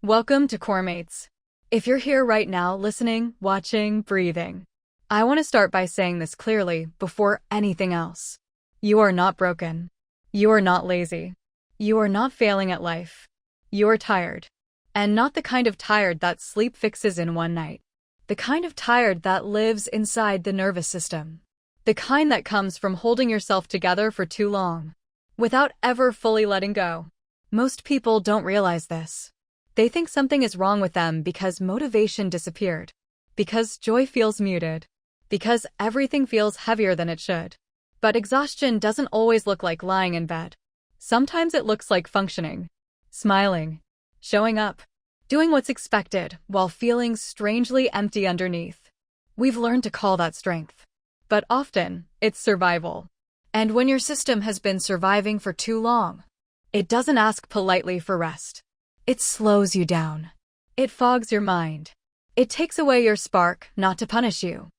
Welcome to Coremates. If you're here right now, listening, watching, breathing, I want to start by saying this clearly before anything else. You are not broken. You are not lazy. You are not failing at life. You are tired. And not the kind of tired that sleep fixes in one night. The kind of tired that lives inside the nervous system. The kind that comes from holding yourself together for too long, without ever fully letting go. Most people don't realize this. They think something is wrong with them because motivation disappeared, because joy feels muted, because everything feels heavier than it should. But exhaustion doesn't always look like lying in bed. Sometimes it looks like functioning, smiling, showing up, doing what's expected while feeling strangely empty underneath. We've learned to call that strength. But often, it's survival. And when your system has been surviving for too long, it doesn't ask politely for rest. It slows you down. It fogs your mind. It takes away your spark, not to punish you,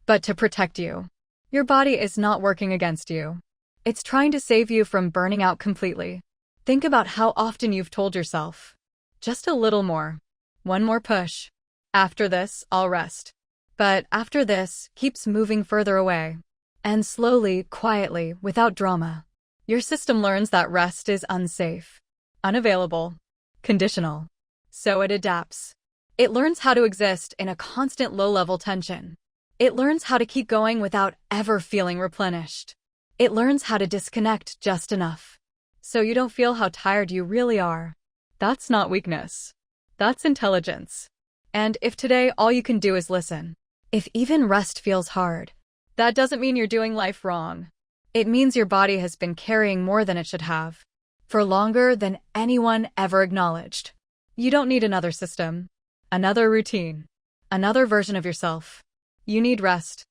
but to protect you. Your body is not working against you. It's trying to save you from burning out completely. Think about how often you've told yourself, just a little more, one more push. After this, I'll rest. But after this keeps moving further away. And slowly, quietly, without drama, your system learns that rest is unsafe, unavailable, conditional. So it adapts. It learns how to exist in a constant low-level tension. It learns how to keep going without ever feeling replenished. It learns how to disconnect just enough, so you don't feel how tired you really are. That's not weakness. That's intelligence. And if today all you can do is listen, if even rest feels hard, that doesn't mean you're doing life wrong. It means your body has been carrying more than it should have, for longer than anyone ever acknowledged. You don't need another system, another routine, another version of yourself. You need rest.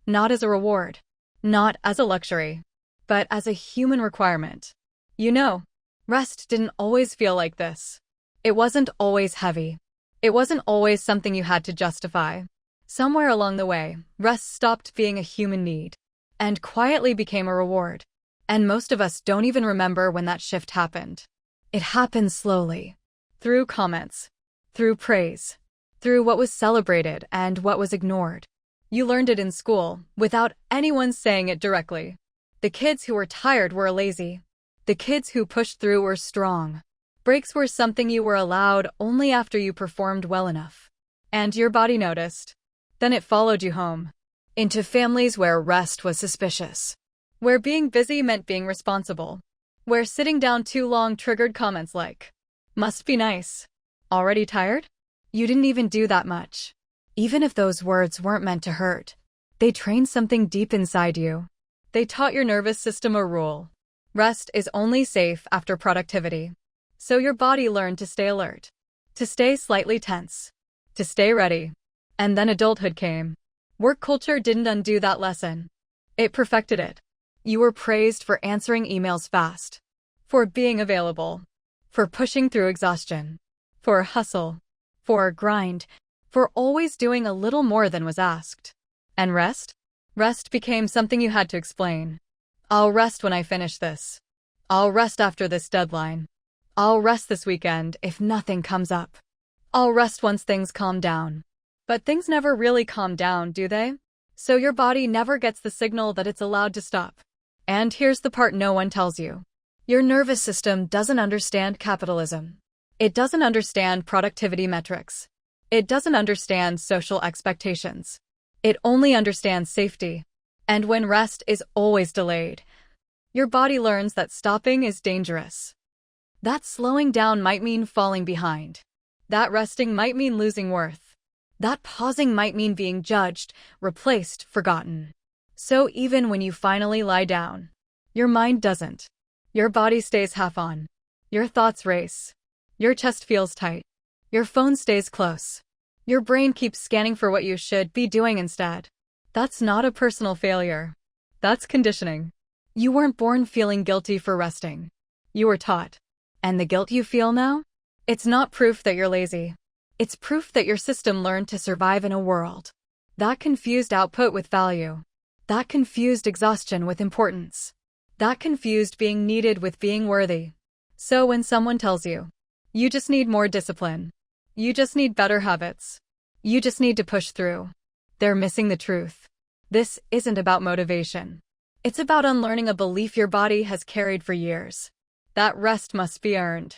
Not as a reward, not as a luxury, but as a human requirement. You know, rest didn't always feel like this. It wasn't always heavy. It wasn't always something you had to justify. Somewhere along the way, rest stopped being a human need and quietly became a reward. And most of us don't even remember when that shift happened. It happened slowly, through comments, through praise, through what was celebrated and what was ignored. You learned it in school, without anyone saying it directly. The kids who were tired were lazy. The kids who pushed through were strong. Breaks were something you were allowed only after you performed well enough. And your body noticed. Then it followed you home, into families where rest was suspicious, where being busy meant being responsible, where sitting down too long triggered comments like, "Must be nice. Already tired?" You didn't even do that much. Even if those words weren't meant to hurt, they trained something deep inside you. They taught your nervous system a rule. Rest is only safe after productivity. So your body learned to stay alert, to stay slightly tense, to stay ready. And then adulthood came. Work culture didn't undo that lesson. It perfected it. You were praised for answering emails fast, for being available, for pushing through exhaustion, for hustle, for grind, for always doing a little more than was asked. And rest? Rest became something you had to explain. I'll rest when I finish this. I'll rest after this deadline. I'll rest this weekend if nothing comes up. I'll rest once things calm down. But things never really calm down, do they? So your body never gets the signal that it's allowed to stop. And here's the part no one tells you. Your nervous system doesn't understand capitalism. It doesn't understand productivity metrics. It doesn't understand social expectations. It only understands safety. And when rest is always delayed, your body learns that stopping is dangerous. That slowing down might mean falling behind. That resting might mean losing worth. That pausing might mean being judged, replaced, forgotten. So even when you finally lie down, your mind doesn't. Your body stays half on. Your thoughts race. Your chest feels tight. Your phone stays close. Your brain keeps scanning for what you should be doing instead. That's not a personal failure. That's conditioning. You weren't born feeling guilty for resting. You were taught. And the guilt you feel now? It's not proof that you're lazy. It's proof that your system learned to survive in a world that confused output with value, that confused exhaustion with importance, that confused being needed with being worthy. So when someone tells you, You just need more discipline. You just need better habits. You just need to push through. They're missing the truth. This isn't about motivation. It's about unlearning a belief your body has carried for years. That rest must be earned.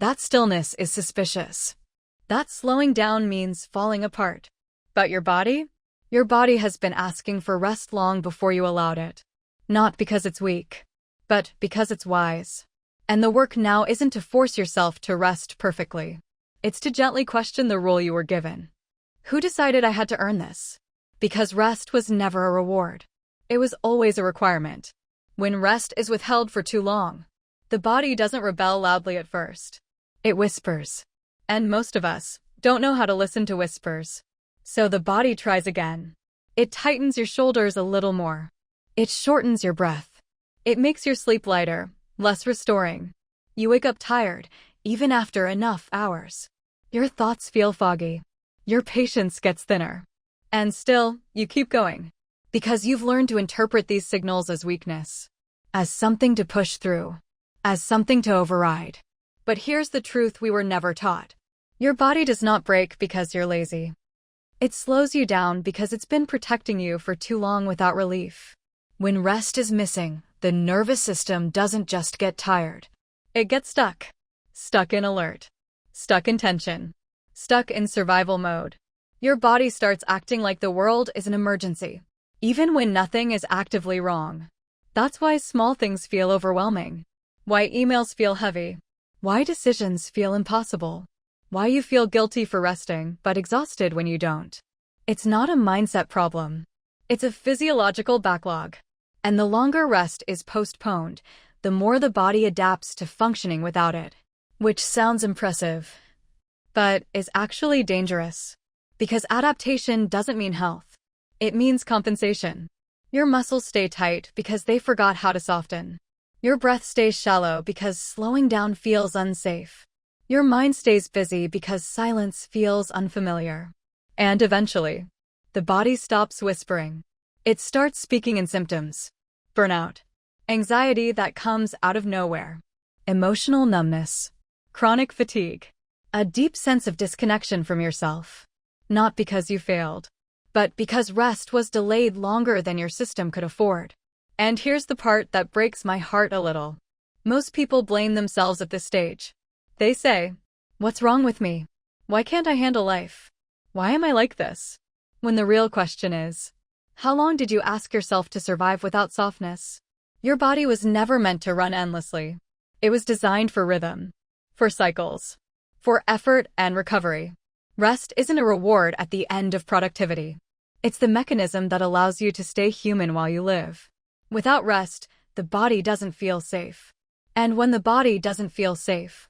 That stillness is suspicious. That slowing down means falling apart. But your body? Your body has been asking for rest long before you allowed it. Not because it's weak, but because it's wise. And the work now isn't to force yourself to rest perfectly. It's to gently question the role you were given. Who decided I had to earn this? Because rest was never a reward. It was always a requirement. When rest is withheld for too long, the body doesn't rebel loudly at first. It whispers. And most of us don't know how to listen to whispers. So the body tries again. It tightens your shoulders a little more. It shortens your breath. It makes your sleep lighter, less restoring. You wake up tired, even after enough hours. Your thoughts feel foggy. Your patience gets thinner. And still, you keep going. Because you've learned to interpret these signals as weakness. As something to push through. As something to override. But here's the truth we were never taught. Your body does not break because you're lazy. It slows you down because it's been protecting you for too long without relief. When rest is missing, the nervous system doesn't just get tired. It gets stuck. Stuck in alert. Stuck in tension. Stuck in survival mode. Your body starts acting like the world is an emergency, even when nothing is actively wrong. That's why small things feel overwhelming. Why emails feel heavy. Why decisions feel impossible. Why you feel guilty for resting but exhausted when you don't. It's not a mindset problem. It's a physiological backlog. And the longer rest is postponed, the more the body adapts to functioning without it. Which sounds impressive, but is actually dangerous. Because adaptation doesn't mean health. It means compensation. Your muscles stay tight because they forgot how to soften. Your breath stays shallow because slowing down feels unsafe. Your mind stays busy because silence feels unfamiliar. And eventually, the body stops whispering. It starts speaking in symptoms. Burnout. Anxiety that comes out of nowhere. Emotional numbness. Chronic fatigue. A deep sense of disconnection from yourself. Not because you failed, but because rest was delayed longer than your system could afford. And here's the part that breaks my heart a little. Most people blame themselves at this stage. They say, "What's wrong with me? Why can't I handle life? Why am I like this?" When the real question is, how long did you ask yourself to survive without softness? Your body was never meant to run endlessly. It was designed for rhythm, for cycles, for effort and recovery. Rest isn't a reward at the end of productivity. It's the mechanism that allows you to stay human while you live. Without rest, the body doesn't feel safe. And when the body doesn't feel safe,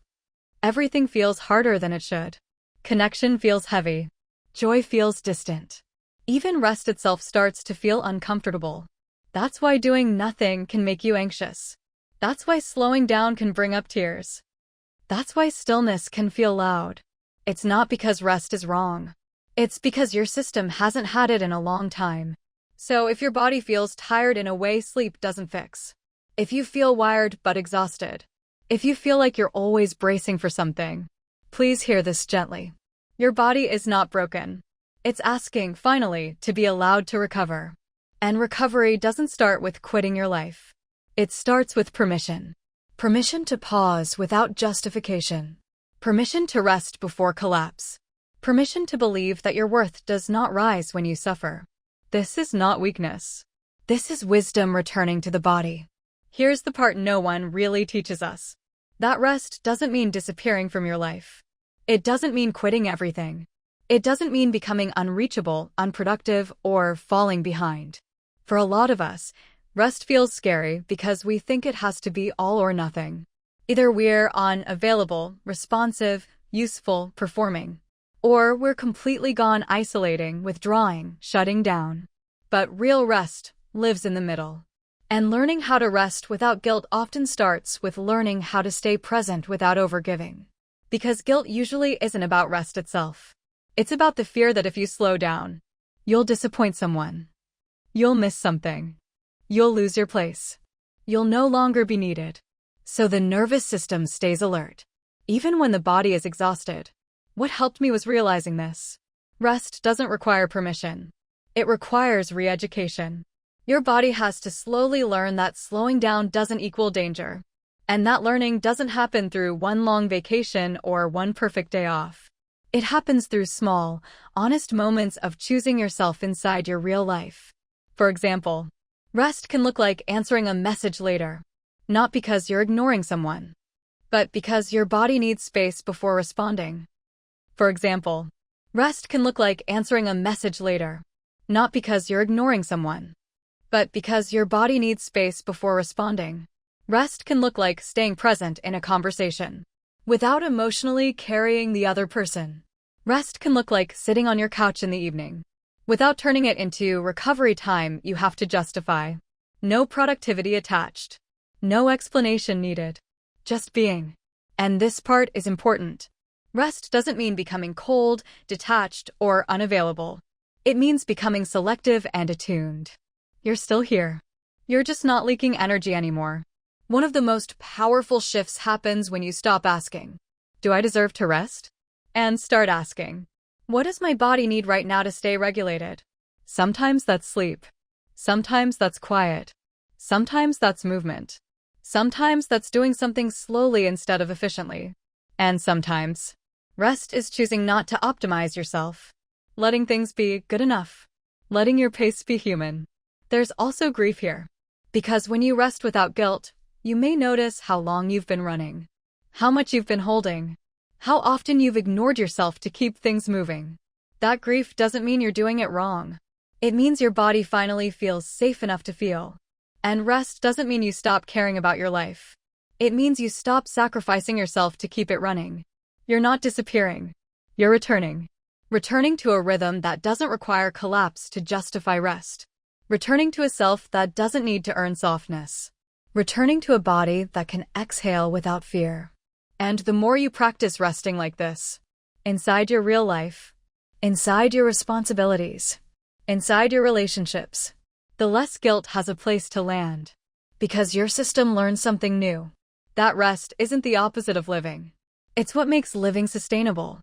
everything feels harder than it should. Connection feels heavy. Joy feels distant. Even rest itself starts to feel uncomfortable. That's why doing nothing can make you anxious. That's why slowing down can bring up tears. That's why stillness can feel loud. It's not because rest is wrong. It's because your system hasn't had it in a long time. So if your body feels tired in a way sleep doesn't fix, if you feel wired but exhausted, if you feel like you're always bracing for something, please hear this gently. Your body is not broken. It's asking, finally, to be allowed to recover. And recovery doesn't start with quitting your life. It starts with permission. Permission to pause without justification. Permission to rest before collapse. Permission to believe that your worth does not rise when you suffer. This is not weakness. This is wisdom returning to the body. Here's the part no one really teaches us. That rest doesn't mean disappearing from your life. It doesn't mean quitting everything. It doesn't mean becoming unreachable, unproductive, or falling behind. For a lot of us, rest feels scary because we think it has to be all or nothing. Either we're unavailable, responsive, useful, performing, or we're completely gone, isolating, withdrawing, shutting down. But real rest lives in the middle. And learning how to rest without guilt often starts with learning how to stay present without overgiving. Because guilt usually isn't about rest itself. It's about the fear that if you slow down, you'll disappoint someone. You'll miss something. You'll lose your place. You'll no longer be needed. So the nervous system stays alert. even when the body is exhausted. What helped me was realizing this. Rest doesn't require permission. It requires re-education. Your body has to slowly learn that slowing down doesn't equal danger. And that learning doesn't happen through one long vacation or one perfect day off. It happens through small, honest moments of choosing yourself inside your real life. For example, rest can look like answering a message later. Not because you're ignoring someone, but because your body needs space before responding. For example, rest can look like answering a message later. Not because you're ignoring someone, but because your body needs space before responding. Rest can look like staying present in a conversation, without emotionally carrying the other person. Rest can look like sitting on your couch in the evening, without turning it into recovery time you have to justify. No productivity attached. No explanation needed. Just being. And this part is important. Rest doesn't mean becoming cold, detached, or unavailable. It means becoming selective and attuned. You're still here. You're just not leaking energy anymore. One of the most powerful shifts happens when you stop asking, "Do I deserve to rest?" and start asking, "What does my body need right now to stay regulated?" Sometimes that's sleep. Sometimes that's quiet. Sometimes that's movement. Sometimes that's doing something slowly instead of efficiently. And sometimes, rest is choosing not to optimize yourself. Letting things be good enough. Letting your pace be human. There's also grief here. Because when you rest without guilt, you may notice how long you've been running. How much you've been holding. How often you've ignored yourself to keep things moving. That grief doesn't mean you're doing it wrong. It means your body finally feels safe enough to feel. And rest doesn't mean you stop caring about your life. It means you stop sacrificing yourself to keep it running. You're not disappearing. You're returning. Returning to a rhythm that doesn't require collapse to justify rest. Returning to a self that doesn't need to earn softness. Returning to a body that can exhale without fear. And the more you practice resting like this, inside your real life, inside your responsibilities, inside your relationships, the less guilt has a place to land. Because your system learns something new. That rest isn't the opposite of living. It's what makes living sustainable.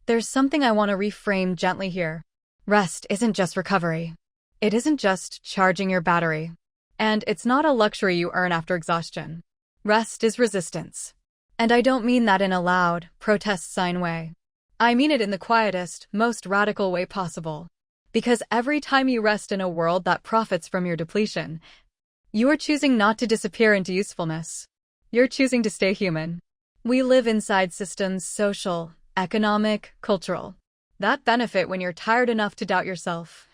There's something I want to reframe gently here. Rest isn't just recovery. It isn't just charging your battery. And it's not a luxury you earn after exhaustion. Rest is resistance. And I don't mean that in a loud, protest sign way. I mean it in the quietest, most radical way possible. Because every time you rest in a world that profits from your depletion, you are choosing not to disappear into usefulness. You're choosing to stay human. We live inside systems, social, economic, cultural, that benefit when you're tired enough to doubt yourself,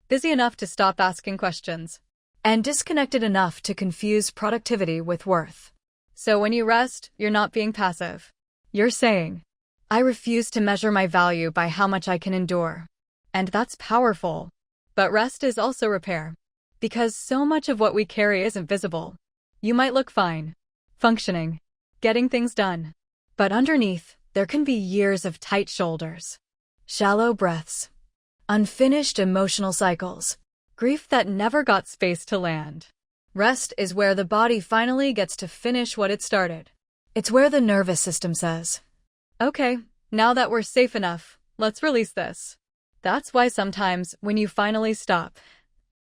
busy enough to stop asking questions, and disconnected enough to confuse productivity with worth. So when you rest, you're not being passive. You're saying, "I refuse to measure my value by how much I can endure." And that's powerful. But rest is also repair. Because so much of what we carry isn't visible. You might look fine, functioning, getting things done. But underneath, there can be years of tight shoulders, shallow breaths, unfinished emotional cycles, grief that never got space to land. Rest is where the body finally gets to finish what it started. It's where the nervous system says, "Okay, now that we're safe enough, let's release this." That's why sometimes, when you finally stop,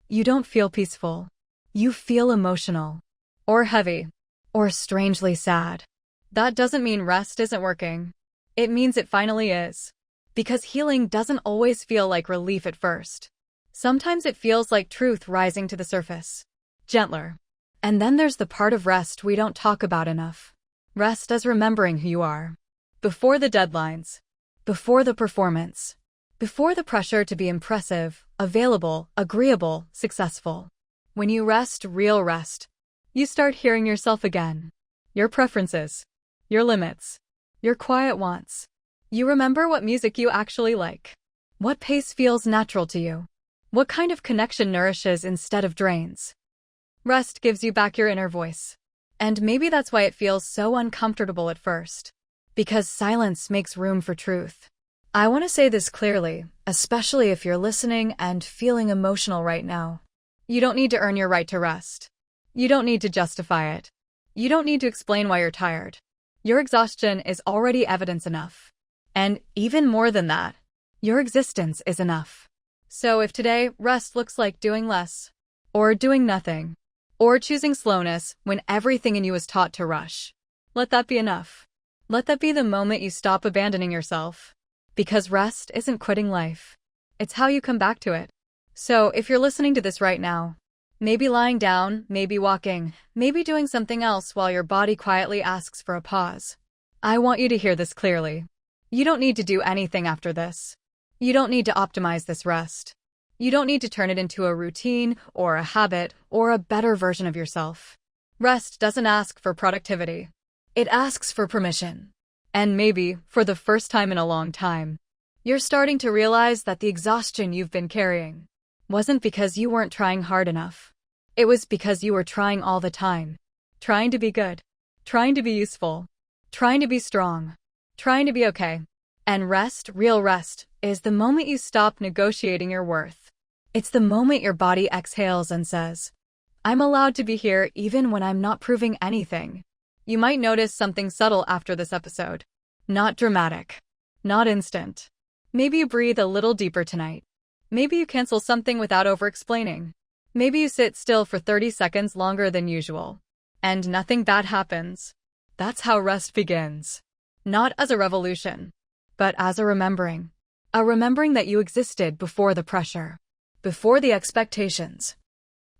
you don't feel peaceful. You feel emotional, or heavy, or strangely sad. That doesn't mean rest isn't working. It means it finally is. Because healing doesn't always feel like relief at first. Sometimes it feels like truth rising to the surface. Gentler. And then there's the part of rest we don't talk about enough. Rest as remembering who you are. Before the deadlines. Before the performance. Before the pressure to be impressive, available, agreeable, successful. When you rest, real rest, you start hearing yourself again. Your preferences. Your limits. Your quiet wants. You remember what music you actually like. What pace feels natural to you. What kind of connection nourishes instead of drains. Rest gives you back your inner voice. And maybe that's why it feels so uncomfortable at first. Because silence makes room for truth. I want to say this clearly, especially if you're listening and feeling emotional right now. You don't need to earn your right to rest. You don't need to justify it. You don't need to explain why you're tired. Your exhaustion is already evidence enough. And even more than that, your existence is enough. So if today rest looks like doing less, or doing nothing, or choosing slowness when everything in you is taught to rush, let that be enough. Let that be the moment you stop abandoning yourself. Because rest isn't quitting life. It's how you come back to it. So if you're listening to this right now, maybe lying down, maybe walking, maybe doing something else while your body quietly asks for a pause, I want you to hear this clearly. You don't need to do anything after this. You don't need to optimize this rest. You don't need to turn it into a routine or a habit or a better version of yourself. Rest doesn't ask for productivity. It asks for permission. And maybe, for the first time in a long time, you're starting to realize that the exhaustion you've been carrying wasn't because you weren't trying hard enough. It was because you were trying all the time. Trying to be good. Trying to be useful. Trying to be strong. Trying to be okay. And rest, real rest, is the moment you stop negotiating your worth. It's the moment your body exhales and says, I'm allowed to be here even when I'm not proving anything. You might notice something subtle after this episode. Not dramatic. Not instant. Maybe you breathe a little deeper tonight. Maybe you cancel something without over-explaining. Maybe you sit still for 30 seconds longer than usual. And nothing bad happens. That's how rest begins. Not as a revolution, but as a remembering. A remembering that you existed before the pressure. Before the expectations.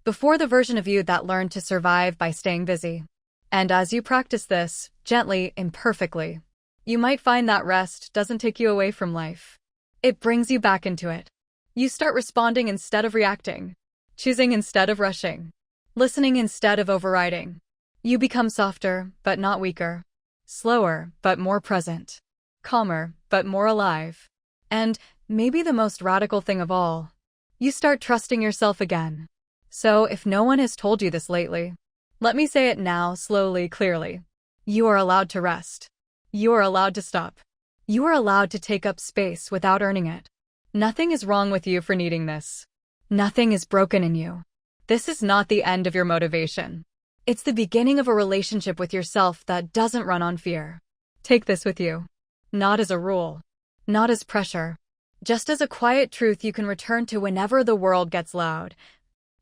Before the version of you that learned to survive by staying busy. And as you practice this, gently, imperfectly, you might find that rest doesn't take you away from life. It brings you back into it. You start responding instead of reacting. Choosing instead of rushing. Listening instead of overriding. You become softer, but not weaker. Slower, but more present. Calmer, but more alive. And, maybe the most radical thing of all, you start trusting yourself again. So if no one has told you this lately, let me say it now, slowly, clearly. You are allowed to rest. You are allowed to stop. You are allowed to take up space without earning it. Nothing is wrong with you for needing this. Nothing is broken in you. This is not the end of your motivation. It's the beginning of a relationship with yourself that doesn't run on fear. Take this with you. Not as a rule. Not as pressure. Just as a quiet truth you can return to whenever the world gets loud.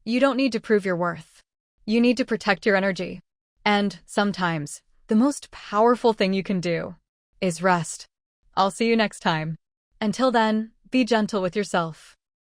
You don't need to prove your worth. You need to protect your energy. And, sometimes, the most powerful thing you can do is rest. I'll see you next time. Until then, be gentle with yourself.